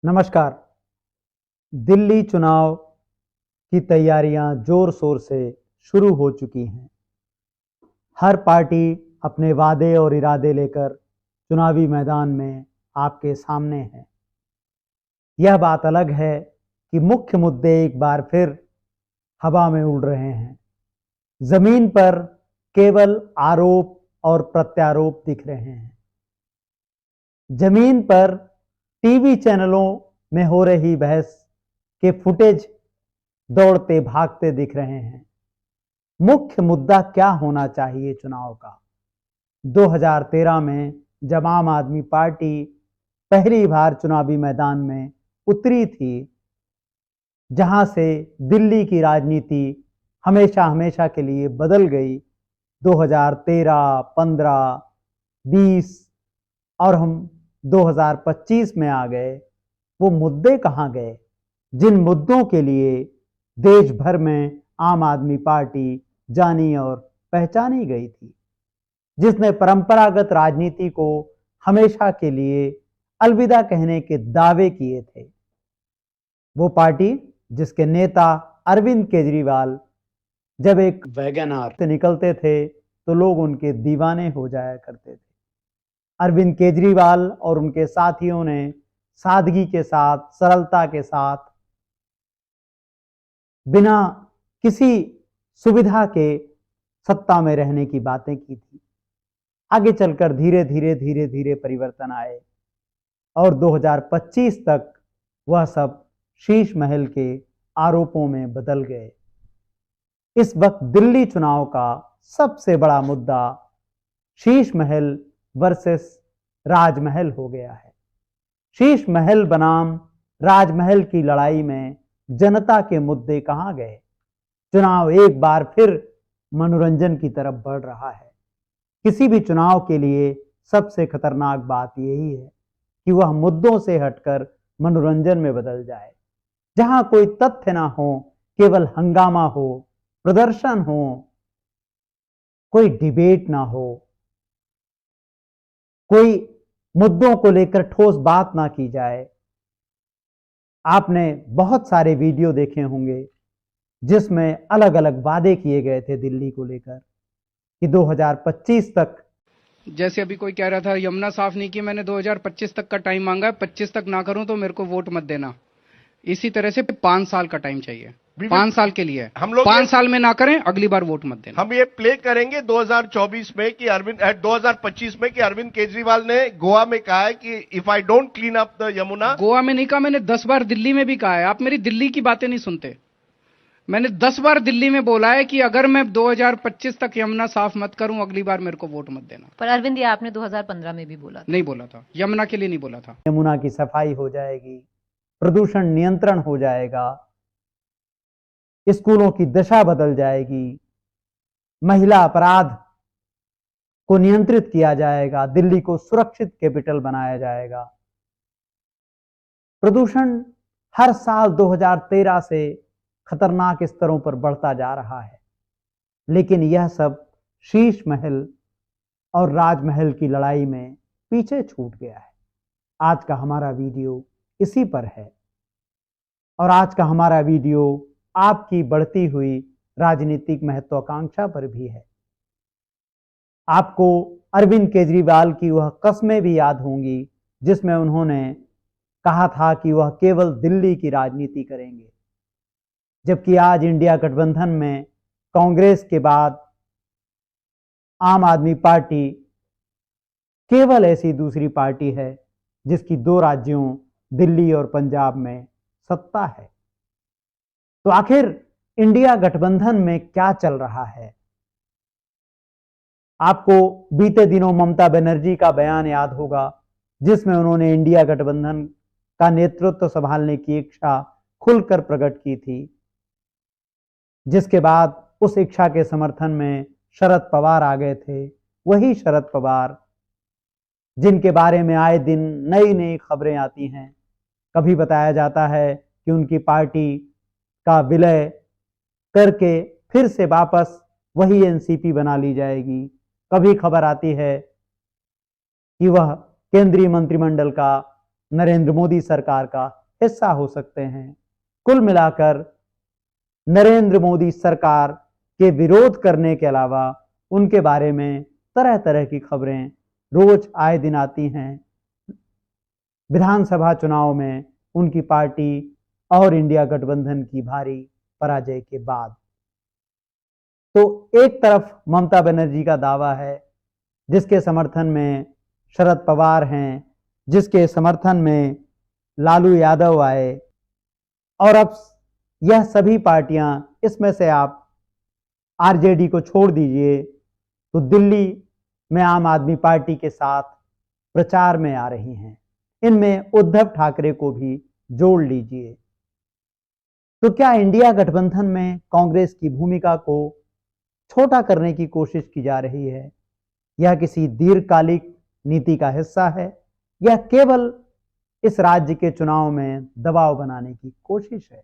नमस्कार। दिल्ली चुनाव की तैयारियां जोर शोर से शुरू हो चुकी हैं। हर पार्टी अपने वादे और इरादे लेकर चुनावी मैदान में आपके सामने है। यह बात अलग है कि मुख्य मुद्दे एक बार फिर हवा में उड़ रहे हैं। जमीन पर केवल आरोप और प्रत्यारोप दिख रहे हैं। जमीन पर टीवी चैनलों में हो रही बहस के फुटेज दौड़ते भागते दिख रहे हैं। मुख्य मुद्दा क्या होना चाहिए चुनाव का? 2013 में जब आम आदमी पार्टी पहली बार चुनावी मैदान में उतरी थी, जहां से दिल्ली की राजनीति हमेशा हमेशा के लिए बदल गई, 2013, 15, 20 और हम 2025 में आ गए, वो मुद्दे कहां गए जिन मुद्दों के लिए देश भर में आम आदमी पार्टी जानी और पहचानी गई थी, जिसने परंपरागत राजनीति को हमेशा के लिए अलविदा कहने के दावे किए थे। वो पार्टी जिसके नेता अरविंद केजरीवाल जब एक वैगनआर से निकलते थे तो लोग उनके दीवाने हो जाया करते थे। अरविंद केजरीवाल और उनके साथियों ने सादगी के साथ, सरलता के साथ, बिना किसी सुविधा के सत्ता में रहने की बातें की थी। आगे चलकर धीरे धीरे परिवर्तन आए और 2025 तक वह सब शीश महल के आरोपों में बदल गए। इस वक्त दिल्ली चुनाव का सबसे बड़ा मुद्दा शीश महल वर्सेस राजमहल हो गया है। शीश महल बनाम राजमहल की लड़ाई में जनता के मुद्दे कहां गए? चुनाव एक बार फिर मनोरंजन की तरफ बढ़ रहा है। किसी भी चुनाव के लिए सबसे खतरनाक बात यही है कि वह मुद्दों से हटकर मनोरंजन में बदल जाए, जहां कोई तथ्य ना हो, केवल हंगामा हो, प्रदर्शन हो, कोई डिबेट ना हो, कोई मुद्दों को लेकर ठोस बात ना की जाए। आपने बहुत सारे वीडियो देखे होंगे जिसमें अलग अलग वादे किए गए थे दिल्ली को लेकर कि 2025 तक, जैसे अभी कोई कह रहा था यमुना साफ नहीं की, मैंने 2025 तक का टाइम मांगा है, 25 तक ना करूं तो मेरे को वोट मत देना। इसी तरह से 5 साल का टाइम चाहिए, 5 साल के लिए। हम लोग 5 साल में ना करें, अगली बार वोट मत देना। हम ये प्ले करेंगे 2024 में कि 2025 में कि अरविंद केजरीवाल ने गोवा में कहा है कि if I don't clean up the Yamuna. Goa में नहीं कहा, मैंने 10 बार दिल्ली में भी कहा है। आप मेरी दिल्ली की बातें नहीं सुनते। मैंने 10 बार दिल्ली में बोला है कि अगर मैं 2025 तक यमुना साफ मत करूं, अगली बार मेरे को वोट मत देना। पर अरविंद, ये आपने 2015 में भी बोला था। नहीं बोला था, यमुना के लिए नहीं बोला था। यमुना की सफाई हो जाएगी, प्रदूषण नियंत्रण हो जाएगा, स्कूलों की दशा बदल जाएगी, महिला अपराध को नियंत्रित किया जाएगा, दिल्ली को सुरक्षित कैपिटल बनाया जाएगा। प्रदूषण हर साल 2013 से खतरनाक स्तरों पर बढ़ता जा रहा है, लेकिन यह सब शीश महल और राजमहल की लड़ाई में पीछे छूट गया है। आज का हमारा वीडियो इसी पर है और आज का हमारा वीडियो आपकी बढ़ती हुई राजनीतिक महत्वाकांक्षा पर भी है। आपको अरविंद केजरीवाल की वह कस्में भी याद होंगी जिसमें उन्होंने कहा था कि वह केवल दिल्ली की राजनीति करेंगे, जबकि आज इंडिया गठबंधन में कांग्रेस के बाद आम आदमी पार्टी केवल ऐसी दूसरी पार्टी है जिसकी 2 राज्यों दिल्ली और पंजाब में सत्ता है। तो आखिर इंडिया गठबंधन में क्या चल रहा है? आपको बीते दिनों ममता बनर्जी का बयान याद होगा जिसमें उन्होंने इंडिया गठबंधन का नेतृत्व संभालने की इच्छा खुलकर प्रकट की थी, जिसके बाद उस इच्छा के समर्थन में शरद पवार आ गए थे। वही शरद पवार जिनके बारे में आए दिन नई नई खबरें आती हैं। कभी बताया जाता है कि उनकी पार्टी का विलय करके फिर से वापस वही एनसीपी बना ली जाएगी। कभी खबर आती है कि वह केंद्रीय मंत्रिमंडल का नरेंद्र मोदी सरकार का हिस्सा हो सकते हैं। कुल मिलाकर नरेंद्र मोदी सरकार के विरोध करने के अलावा उनके बारे में तरह तरह की खबरें रोज आए दिन आती हैं। विधानसभा चुनाव में उनकी पार्टी और इंडिया गठबंधन की भारी पराजय के बाद तो एक तरफ ममता बनर्जी का दावा है, जिसके समर्थन में शरद पवार हैं, जिसके समर्थन में लालू यादव आए, और अब यह सभी पार्टियां, इसमें से आप आरजेडी को छोड़ दीजिए तो दिल्ली में आम आदमी पार्टी के साथ प्रचार में आ रही हैं। इनमें उद्धव ठाकरे को भी जोड़ लीजिए। तो क्या इंडिया गठबंधन में कांग्रेस की भूमिका को छोटा करने की कोशिश की जा रही है? यह किसी दीर्घकालिक नीति का हिस्सा है या केवल इस राज्य के चुनाव में दबाव बनाने की कोशिश है?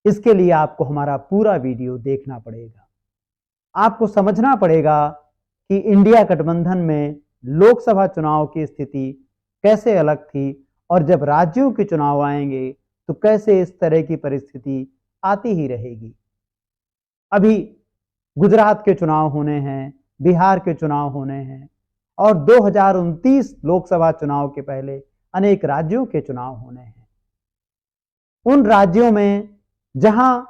इसके लिए आपको हमारा पूरा वीडियो देखना पड़ेगा। आपको समझना पड़ेगा कि इंडिया गठबंधन में लोकसभा चुनाव की स्थिति कैसे अलग थी और जब राज्यों के चुनाव आएंगे तो कैसे इस तरह की परिस्थिति आती ही रहेगी। अभी गुजरात के चुनाव होने हैं, बिहार के चुनाव होने हैं और 2029 लोकसभा चुनाव के पहले अनेक राज्यों के चुनाव होने हैं। उन राज्यों में जहां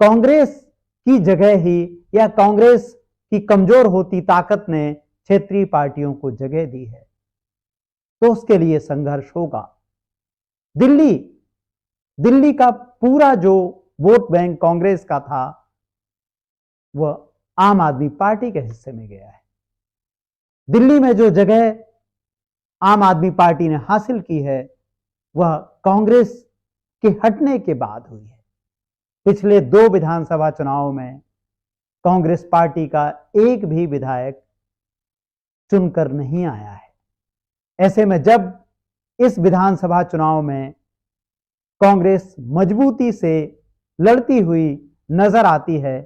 कांग्रेस की जगह ही या कांग्रेस की कमजोर होती ताकत ने क्षेत्रीय पार्टियों को जगह दी है, तो उसके लिए संघर्ष होगा। दिल्ली का पूरा जो वोट बैंक कांग्रेस का था वह आम आदमी पार्टी के हिस्से में गया है। दिल्ली में जो जगह आम आदमी पार्टी ने हासिल की है वह कांग्रेस के हटने के बाद हुई है। पिछले 2 विधानसभा चुनाव में कांग्रेस पार्टी का एक भी विधायक चुनकर नहीं आया है। ऐसे में जब इस विधानसभा चुनाव में कांग्रेस मजबूती से लड़ती हुई नजर आती है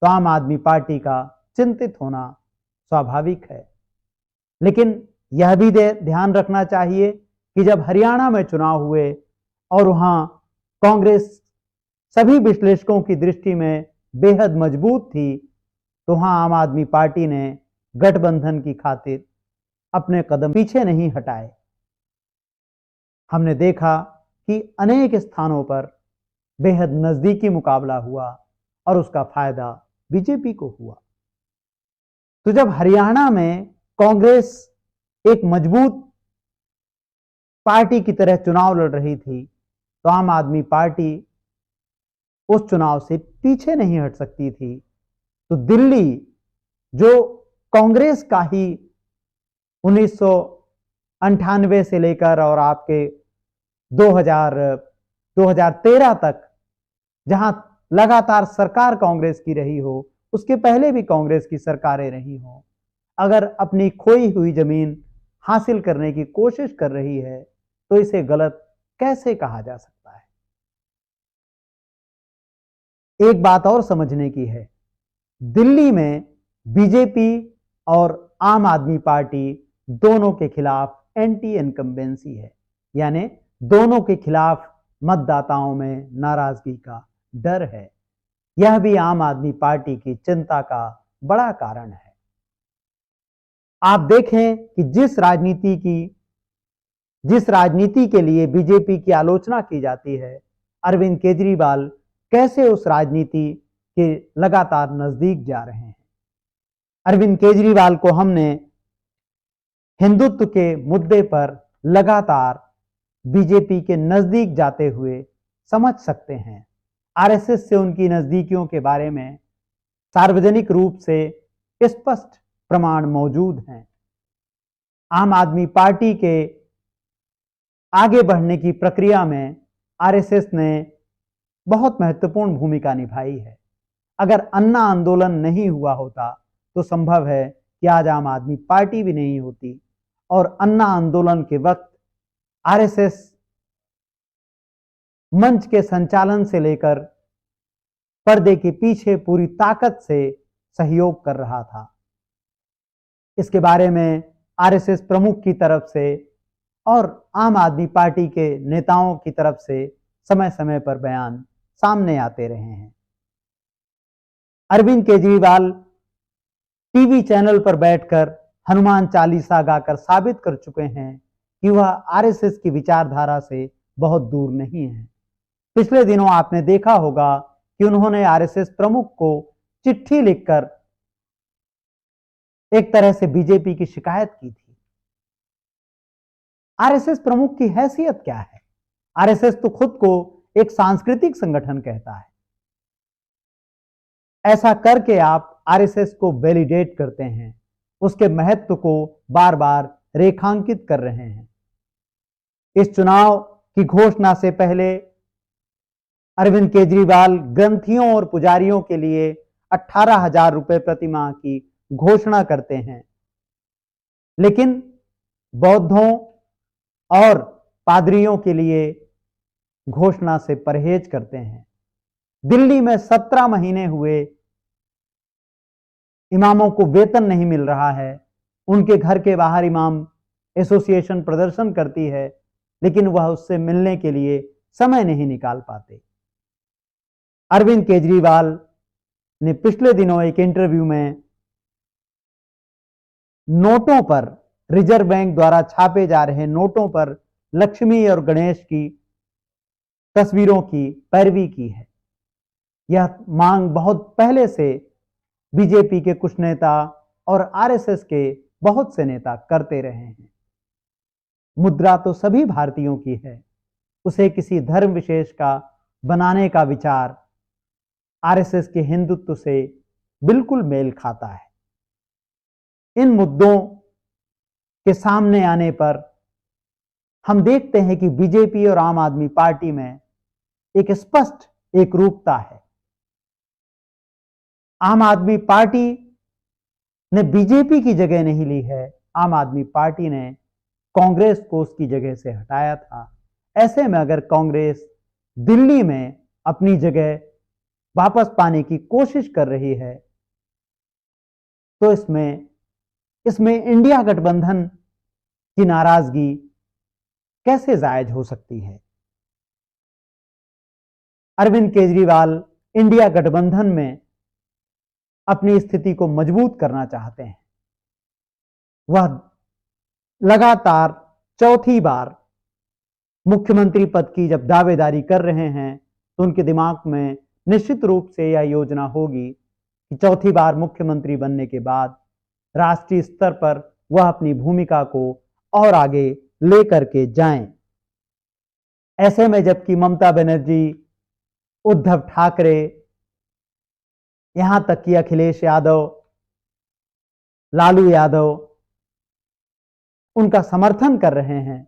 तो आम आदमी पार्टी का चिंतित होना स्वाभाविक है। लेकिन यह भी ध्यान रखना चाहिए कि जब हरियाणा में चुनाव हुए और वहां कांग्रेस सभी विश्लेषकों की दृष्टि में बेहद मजबूत थी, तो वहां आम आदमी पार्टी ने गठबंधन की खातिर अपने कदम पीछे नहीं हटाए। हमने देखा कि अनेक स्थानों पर बेहद नजदीकी मुकाबला हुआ और उसका फायदा बीजेपी को हुआ। तो जब हरियाणा में कांग्रेस एक मजबूत पार्टी की तरह चुनाव लड़ रही थी तो आम आदमी पार्टी उस चुनाव से पीछे नहीं हट सकती थी। तो दिल्ली जो कांग्रेस का ही 1998 से लेकर और आपके 2013 तक जहां लगातार सरकार कांग्रेस की रही हो, उसके पहले भी कांग्रेस की सरकारें रही हो, अगर अपनी खोई हुई जमीन हासिल करने की कोशिश कर रही है तो इसे गलत कैसे कहा जा सकता है? एक बात और समझने की है, दिल्ली में बीजेपी और आम आदमी पार्टी दोनों के खिलाफ एंटी इनकम्बेंसी है, यानी दोनों के खिलाफ मतदाताओं में नाराजगी का डर है। यह भी आम आदमी पार्टी की चिंता का बड़ा कारण है। आप देखें कि जिस राजनीति के लिए बीजेपी की आलोचना की जाती है, अरविंद केजरीवाल कैसे उस राजनीति के लगातार नजदीक जा रहे हैं। अरविंद केजरीवाल को हमने हिंदुत्व के मुद्दे पर लगातार बीजेपी के नजदीक जाते हुए समझ सकते हैं। आरएसएस से उनकी नजदीकियों के बारे में सार्वजनिक रूप से स्पष्ट प्रमाण मौजूद हैं। आम आदमी पार्टी के आगे बढ़ने की प्रक्रिया में आरएसएस ने बहुत महत्वपूर्ण भूमिका निभाई है। अगर अन्ना आंदोलन नहीं हुआ होता तो संभव है कि आज आम आदमी पार्टी भी नहीं होती, और अन्ना आंदोलन के वक्त आरएसएस मंच के संचालन से लेकर पर्दे के पीछे पूरी ताकत से सहयोग कर रहा था। इसके बारे में आरएसएस प्रमुख की तरफ से और आम आदमी पार्टी के नेताओं की तरफ से समय समय पर बयान सामने आते रहे हैं। अरविंद केजरीवाल टीवी चैनल पर बैठकर हनुमान चालीसा गाकर साबित कर चुके हैं कि वह आरएसएस की विचारधारा से बहुत दूर नहीं है। पिछले दिनों आपने देखा होगा कि उन्होंने आरएसएस प्रमुख को चिट्ठी लिखकर एक तरह से बीजेपी की शिकायत की थी। आरएसएस प्रमुख की हैसियत क्या है? आरएसएस तो खुद को एक सांस्कृतिक संगठन कहता है। ऐसा करके आप आरएसएस को वैलिडेट करते हैं, उसके महत्व को बार बार रेखांकित कर रहे हैं। इस चुनाव की घोषणा से पहले अरविंद केजरीवाल ग्रंथियों और पुजारियों के लिए 18,000 रुपए प्रति माह की घोषणा करते हैं, लेकिन बौद्धों और पादरियों के लिए घोषणा से परहेज करते हैं। दिल्ली में 17 महीने हुए इमामों को वेतन नहीं मिल रहा है। उनके घर के बाहर इमाम एसोसिएशन प्रदर्शन करती है, लेकिन वह उससे मिलने के लिए समय नहीं निकाल पाते। अरविंद केजरीवाल ने पिछले दिनों एक इंटरव्यू में नोटों पर, रिजर्व बैंक द्वारा छापे जा रहे नोटों पर लक्ष्मी और गणेश की तस्वीरों की पैरवी की है। यह मांग बहुत पहले से बीजेपी के कुछ नेता और आरएसएस के बहुत से नेता करते रहे हैं। मुद्रा तो सभी भारतीयों की है, उसे किसी धर्म विशेष का बनाने का विचार आरएसएस के हिंदुत्व से बिल्कुल मेल खाता है। इन मुद्दों के सामने आने पर हम देखते हैं कि बीजेपी और आम आदमी पार्टी में एक स्पष्ट एकरूपता है। आम आदमी पार्टी ने बीजेपी की जगह नहीं ली है, आम आदमी पार्टी ने कांग्रेस को उसकी जगह से हटाया था। ऐसे में अगर कांग्रेस दिल्ली में अपनी जगह वापस पाने की कोशिश कर रही है, तो इसमें इंडिया गठबंधन की नाराजगी कैसे जायज हो सकती है? अरविंद केजरीवाल इंडिया गठबंधन में अपनी स्थिति को मजबूत करना चाहते हैं। वह लगातार चौथी बार मुख्यमंत्री पद की जब दावेदारी कर रहे हैं, तो उनके दिमाग में निश्चित रूप से यह योजना होगी कि चौथी बार मुख्यमंत्री बनने के बाद राष्ट्रीय स्तर पर वह अपनी भूमिका को और आगे लेकर के जाएं। ऐसे में जबकि ममता बनर्जी, उद्धव ठाकरे, यहां तक कि अखिलेश यादव, लालू यादव उनका समर्थन कर रहे हैं,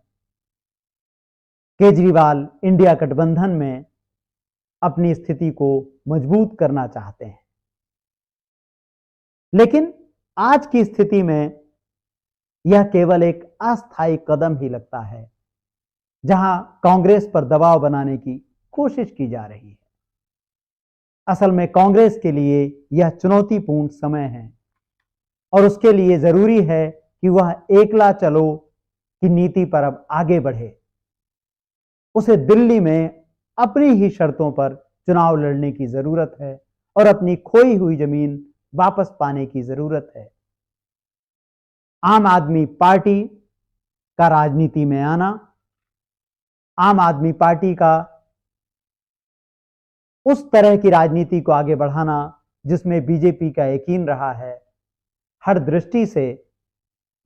केजरीवाल इंडिया गठबंधन में अपनी स्थिति को मजबूत करना चाहते हैं। लेकिन आज की स्थिति में यह केवल एक अस्थायी कदम ही लगता है, जहां कांग्रेस पर दबाव बनाने की कोशिश की जा रही है। असल में कांग्रेस के लिए यह चुनौतीपूर्ण समय है और उसके लिए जरूरी है कि वह एकला चलो की नीति पर अब आगे बढ़े। उसे दिल्ली में अपनी ही शर्तों पर चुनाव लड़ने की जरूरत है और अपनी खोई हुई जमीन वापस पाने की जरूरत है। आम आदमी पार्टी का राजनीति में आना, आम आदमी पार्टी का उस तरह की राजनीति को आगे बढ़ाना जिसमें बीजेपी का यकीन रहा है, हर दृष्टि से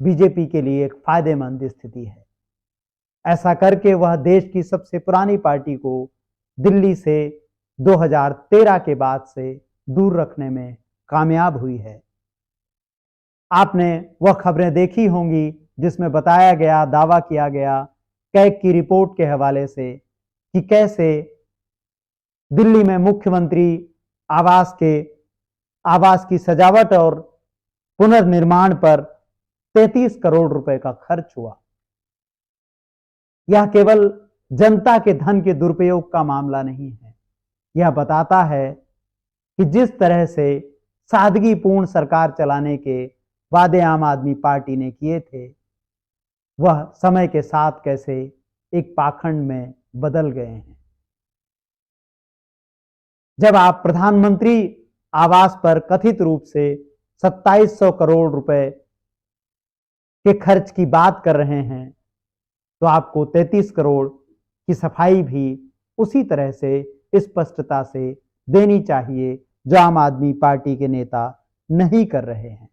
बीजेपी के लिए एक फायदेमंद स्थिति है। ऐसा करके वह देश की सबसे पुरानी पार्टी को दिल्ली से 2013 के बाद से दूर रखने में कामयाब हुई है। आपने वह खबरें देखी होंगी जिसमें बताया गया, दावा किया गया कैग की रिपोर्ट के हवाले से कि कैसे दिल्ली में मुख्यमंत्री आवास की सजावट और पुनर्निर्माण पर 33 करोड़ रुपए का खर्च हुआ। यह केवल जनता के धन के दुरुपयोग का मामला नहीं है, यह बताता है कि जिस तरह से सादगीपूर्ण सरकार चलाने के वादे आम आदमी पार्टी ने किए थे, वह समय के साथ कैसे एक पाखंड में बदल गए हैं। जब आप प्रधानमंत्री आवास पर कथित रूप से 2700 करोड़ रुपए के खर्च की बात कर रहे हैं, तो आपको 33 करोड़ की सफाई भी उसी तरह से स्पष्टता से देनी चाहिए जो आम आदमी पार्टी के नेता नहीं कर रहे हैं।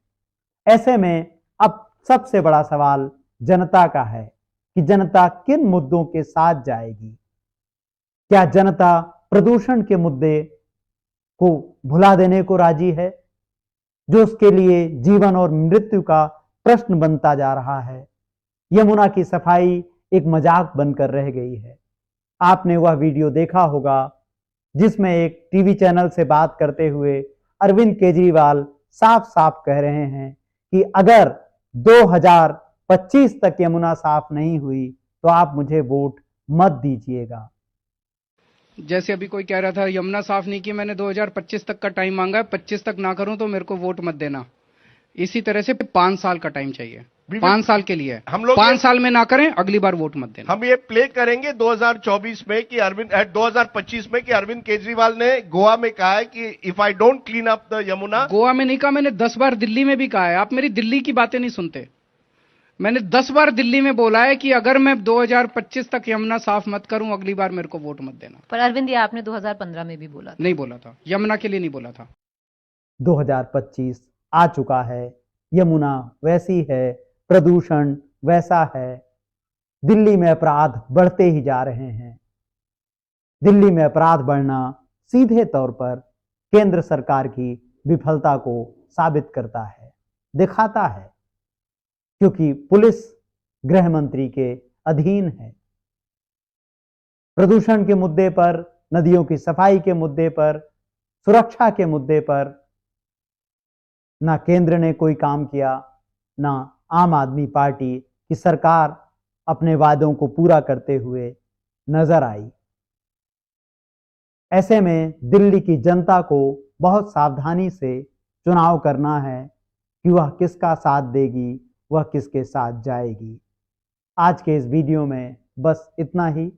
ऐसे में अब सबसे बड़ा सवाल जनता का है कि जनता किन मुद्दों के साथ जाएगी। क्या जनता प्रदूषण के मुद्दे को भुला देने को राजी है, जो उसके लिए जीवन और मृत्यु का प्रश्न बनता जा रहा है? यमुना की सफाई एक मजाक बनकर रह गई है। आपने वह वीडियो देखा होगा जिसमें एक टीवी चैनल से बात करते हुए अरविंद केजरीवाल साफ साफ कह रहे हैं कि अगर 2025 तक यमुना साफ नहीं हुई तो आप मुझे वोट मत दीजिएगा। जैसे अभी कोई कह रहा था यमुना साफ नहीं की, मैंने 2025 तक का टाइम मांगा है, 25 तक ना करूं तो मेरे को वोट मत देना। इसी तरह से 5 साल का टाइम चाहिए, 5 साल के लिए। हम लोग 5 साल में ना करें, अगली बार वोट मत देना। हम ये प्ले करेंगे 2024 में कि 2025 में कि अरविंद केजरीवाल ने गोवा में कहा है कि if I don't clean up the Yamuna. Goa में नहीं कहा, मैंने 10 बार दिल्ली में भी कहा है। आप मेरी दिल्ली की बातें नहीं सुनते। मैंने 10 बार दिल्ली में बोला है कि अगर मैं 2025 तक यमुना साफ मत करूं, अगली बार मेरे को वोट मत देना। पर अरविंद, ये आपने 2015 में भी बोला था। नहीं बोला था, यमुना के लिए नहीं बोला था। 2025 आ चुका है, यमुना वैसी है, प्रदूषण वैसा है। दिल्ली में अपराध बढ़ते ही जा रहे हैं। दिल्ली में अपराध बढ़ना सीधे तौर पर केंद्र सरकार की विफलता को साबित करता है, दिखाता है, क्योंकि पुलिस गृह मंत्री के अधीन है। प्रदूषण के मुद्दे पर, नदियों की सफाई के मुद्दे पर, सुरक्षा के मुद्दे पर ना केंद्र ने कोई काम किया, ना आम आदमी पार्टी की सरकार अपने वादों को पूरा करते हुए नजर आई। ऐसे में दिल्ली की जनता को बहुत सावधानी से चुनाव करना है कि वह किसका साथ देगी, वह किसके साथ जाएगी। आज के इस वीडियो में बस इतना ही।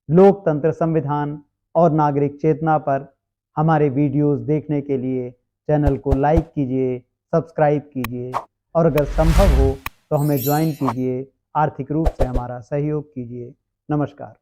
लोकतंत्र, संविधान और नागरिक चेतना पर हमारे वीडियोस देखने के लिए चैनल को लाइक कीजिए, सब्सक्राइब कीजिए और अगर संभव हो तो हमें ज्वाइन कीजिए, आर्थिक रूप से हमारा सहयोग कीजिए। नमस्कार।